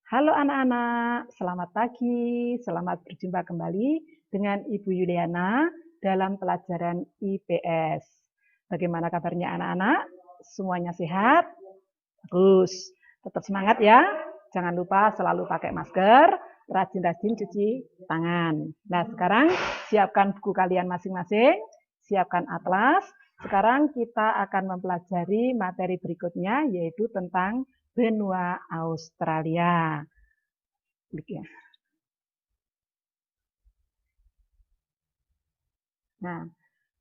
Halo anak-anak, selamat pagi, selamat berjumpa kembali dengan Ibu Yuliana dalam pelajaran IPS. Bagaimana kabarnya anak-anak? Semuanya sehat? Bagus, tetap semangat ya. Jangan lupa selalu pakai masker, rajin-rajin cuci tangan. Nah sekarang siapkan buku kalian masing-masing, siapkan atlas. Sekarang kita akan mempelajari materi berikutnya yaitu tentang benua Australia. Nah,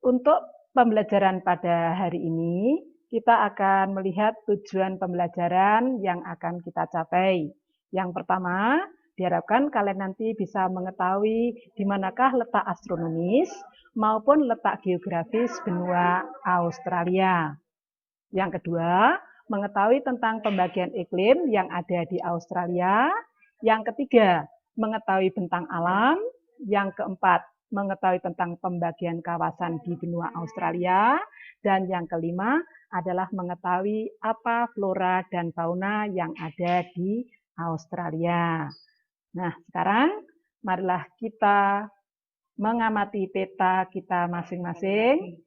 untuk pembelajaran pada hari ini, kita akan melihat tujuan pembelajaran yang akan kita capai. Yang pertama, diharapkan kalian nanti bisa mengetahui di manakah letak astronomis maupun letak geografis benua Australia. Yang kedua, mengetahui tentang pembagian iklim yang ada di Australia. Yang ketiga, mengetahui bentang alam. Yang keempat, mengetahui tentang pembagian kawasan di benua Australia. Dan yang kelima adalah mengetahui apa flora dan fauna yang ada di Australia. Nah, sekarang marilah kita mengamati peta kita masing-masing.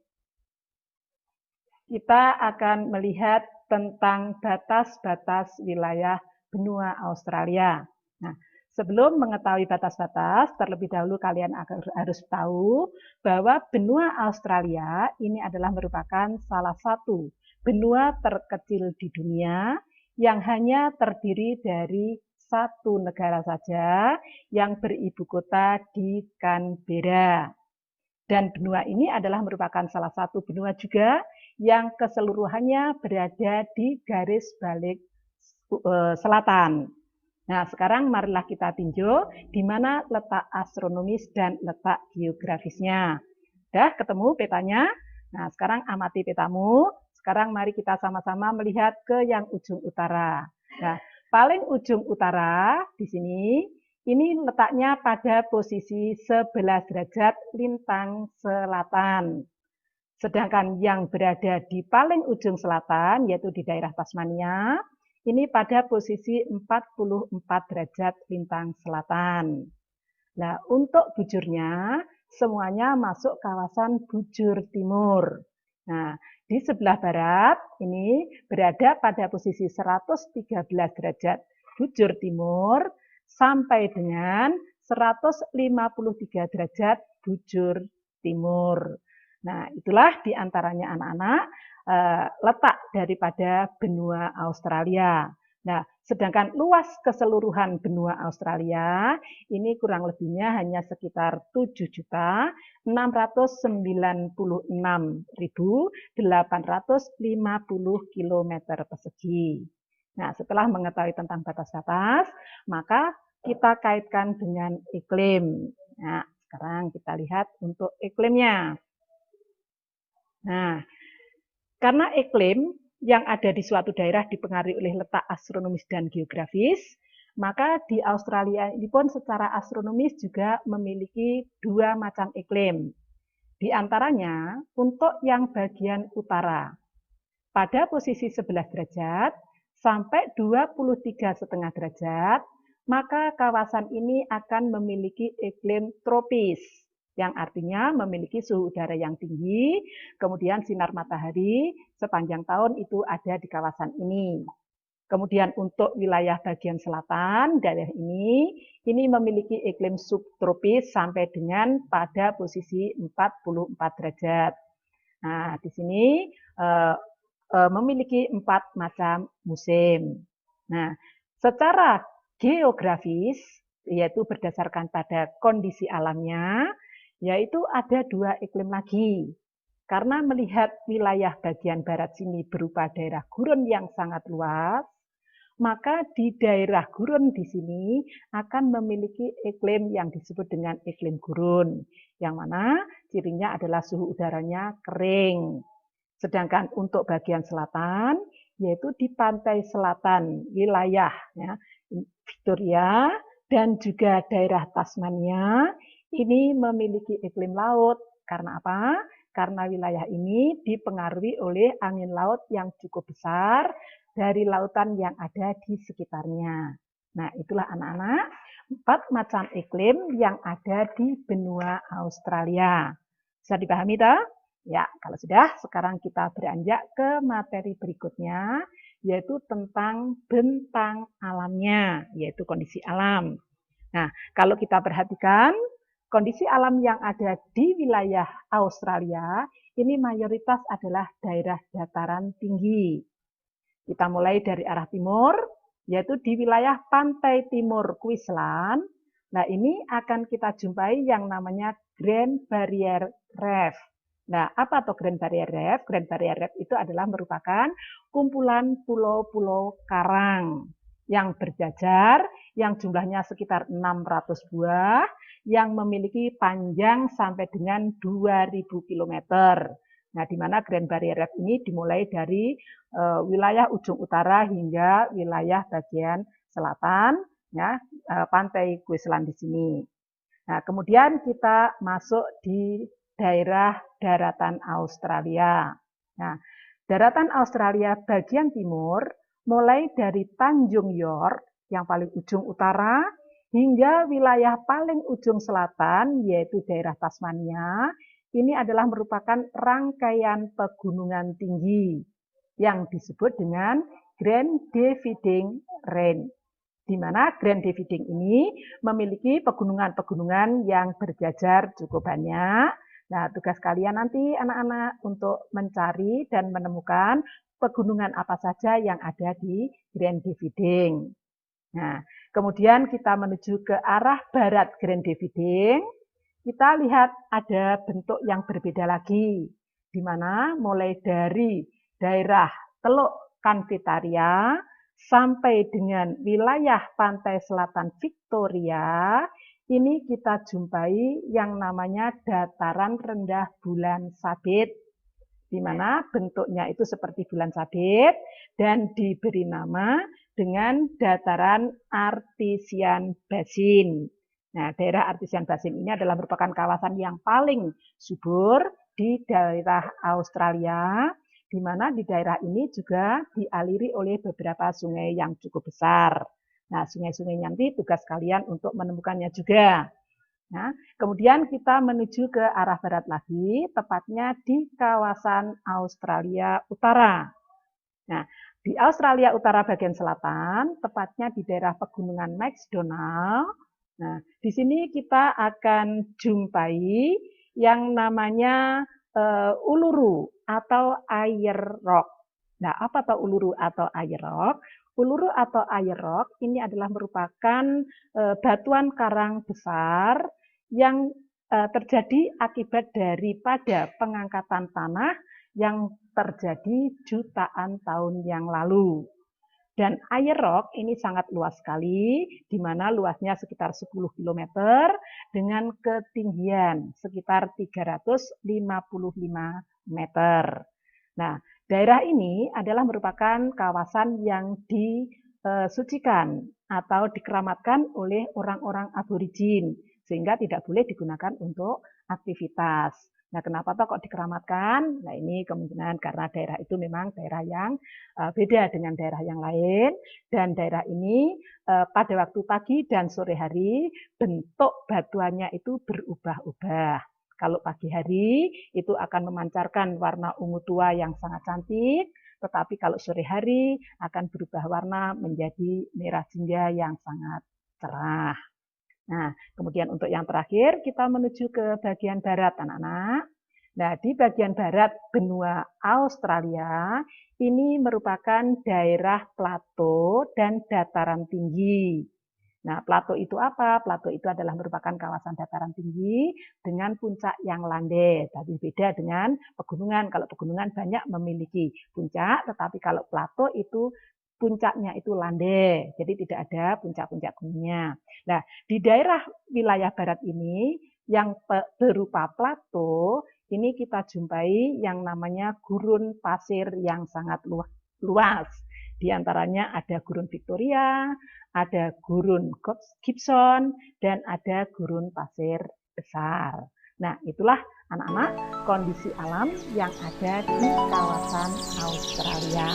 Kita akan melihat tentang batas-batas wilayah benua Australia. Nah, sebelum mengetahui batas-batas, terlebih dahulu kalian harus tahu bahwa benua Australia ini adalah merupakan salah satu benua terkecil di dunia yang hanya terdiri dari satu negara saja yang beribu kota di Canberra. Dan benua ini adalah merupakan salah satu benua juga yang keseluruhannya berada di garis balik selatan. Nah, sekarang marilah kita tinjau di mana letak astronomis dan letak geografisnya. Sudah ketemu petanya? Nah, sekarang amati petamu. Sekarang mari kita sama-sama melihat ke yang ujung utara. Nah, paling ujung utara di sini ini letaknya pada posisi 11 derajat lintang selatan. Sedangkan yang berada di paling ujung selatan, yaitu di daerah Tasmania, ini pada posisi 44 derajat lintang selatan. Nah, untuk bujurnya, semuanya masuk kawasan bujur timur. Nah, di sebelah barat ini berada pada posisi 113 derajat bujur timur, sampai dengan 153 derajat bujur timur. Nah, itulah diantaranya anak-anak letak daripada benua Australia. Nah, sedangkan luas keseluruhan benua Australia ini kurang lebihnya hanya sekitar 7.696.850 km persegi. Nah, setelah mengetahui tentang batas-batas, maka kita kaitkan dengan iklim. Nah, sekarang kita lihat untuk iklimnya. Nah, karena iklim yang ada di suatu daerah dipengaruhi oleh letak astronomis dan geografis, maka di Australia ini pun secara astronomis juga memiliki dua macam iklim. Di antaranya, untuk yang bagian utara, pada posisi 11 derajat, sampai 23,5 derajat, maka kawasan ini akan memiliki iklim tropis, yang artinya memiliki suhu udara yang tinggi, kemudian sinar matahari sepanjang tahun itu ada di kawasan ini. Kemudian untuk wilayah bagian selatan, daerah ini memiliki iklim subtropis sampai dengan pada posisi 44 derajat. Nah, di sini memiliki 4 macam musim. Nah, secara geografis, yaitu berdasarkan pada kondisi alamnya, yaitu ada 2 iklim lagi. Karena melihat wilayah bagian barat sini berupa daerah gurun yang sangat luas, maka di daerah gurun di sini akan memiliki iklim yang disebut dengan iklim gurun, yang mana cirinya adalah suhu udaranya kering. Sedangkan untuk bagian selatan, yaitu di pantai selatan wilayah ya, Victoria dan juga daerah Tasmania, ini memiliki iklim laut. Karena apa? karena wilayah ini dipengaruhi oleh angin laut yang cukup besar dari lautan yang ada di sekitarnya. Nah, itulah anak-anak 4 macam iklim yang ada di benua Australia. Bisa dipahami toh? Ya, kalau sudah, sekarang kita beranjak ke materi berikutnya, yaitu tentang bentang alamnya, yaitu kondisi alam. Nah, kalau kita perhatikan, kondisi alam yang ada di wilayah Australia, ini mayoritas adalah daerah dataran tinggi. Kita mulai dari arah timur, yaitu di wilayah pantai timur Queensland. Nah, ini akan kita jumpai yang namanya Grand Barrier Reef. Nah, apa itu Grand Barrier Reef? Grand Barrier Reef itu adalah merupakan kumpulan pulau-pulau karang yang berjajar, yang jumlahnya sekitar 600 buah, yang memiliki panjang sampai dengan 2000 km. Nah, di mana Grand Barrier Reef ini dimulai dari wilayah ujung utara hingga wilayah bagian selatan, ya, pantai Queensland di sini. Nah, kemudian kita masuk di daerah daratan Australia. Nah, daratan Australia bagian timur mulai dari Tanjung York yang paling ujung utara hingga wilayah paling ujung selatan yaitu daerah Tasmania. Ini adalah merupakan rangkaian pegunungan tinggi yang disebut dengan Grand Dividing Range, di mana Grand Dividing ini memiliki pegunungan-pegunungan yang berjajar cukup banyak. Nah, tugas kalian nanti anak-anak untuk mencari dan menemukan pegunungan apa saja yang ada di Grand Dividing. Nah, kemudian kita menuju ke arah barat Grand Dividing. Kita lihat ada bentuk yang berbeda lagi, di mana mulai dari daerah Teluk Cannavetaria sampai dengan wilayah pantai selatan Victoria, ini kita jumpai yang namanya dataran rendah bulan sabit, di mana bentuknya itu seperti bulan sabit dan diberi nama dengan dataran Artesian Basin. Nah, daerah Artesian Basin ini adalah merupakan kawasan yang paling subur di daerah Australia, di mana di daerah ini juga dialiri oleh beberapa sungai yang cukup besar. Nah, sungai-sungai nanti tugas kalian untuk menemukannya juga. Nah, kemudian kita menuju ke arah barat lagi, tepatnya di kawasan Australia Utara. Nah, di Australia Utara bagian selatan, tepatnya di daerah Pegunungan McDonald. Nah, di sini kita akan jumpai yang namanya Uluru atau Ayer Rock. Nah, apa itu Uluru atau Ayer Rock? Uluru atau Ayer Rock ini adalah merupakan batuan karang besar yang terjadi akibat daripada pengangkatan tanah yang terjadi jutaan tahun yang lalu. Dan Ayer Rock ini sangat luas sekali, di mana luasnya sekitar 10 km dengan ketinggian sekitar 355 meter. Nah, daerah ini adalah merupakan kawasan yang disucikan atau dikeramatkan oleh orang-orang aborigin, sehingga tidak boleh digunakan untuk aktivitas. Nah, kenapa kok dikeramatkan? Nah, ini kemungkinan karena daerah itu memang daerah yang beda dengan daerah yang lain, dan daerah ini pada waktu pagi dan sore hari bentuk batuannya itu berubah-ubah. Kalau pagi hari itu akan memancarkan warna ungu tua yang sangat cantik, tetapi kalau sore hari akan berubah warna menjadi merah jingga yang sangat cerah. Nah, kemudian untuk yang terakhir, kita menuju ke bagian barat, anak-anak. Nah, di bagian barat benua Australia, ini merupakan daerah plato dan dataran tinggi. Nah, plato itu apa? Plato itu adalah merupakan kawasan dataran tinggi dengan puncak yang landai. Tapi beda dengan pegunungan. Kalau pegunungan banyak memiliki puncak, tetapi kalau plato itu puncaknya itu landai, jadi tidak ada puncak-puncak gunungnya. Nah, di daerah wilayah barat ini yang berupa plato, ini kita jumpai yang namanya gurun pasir yang sangat luas. Di antaranya ada gurun Victoria, ada gurun Gibson, dan ada gurun pasir besar. Nah, itulah anak-anak kondisi alam yang ada di kawasan Australia.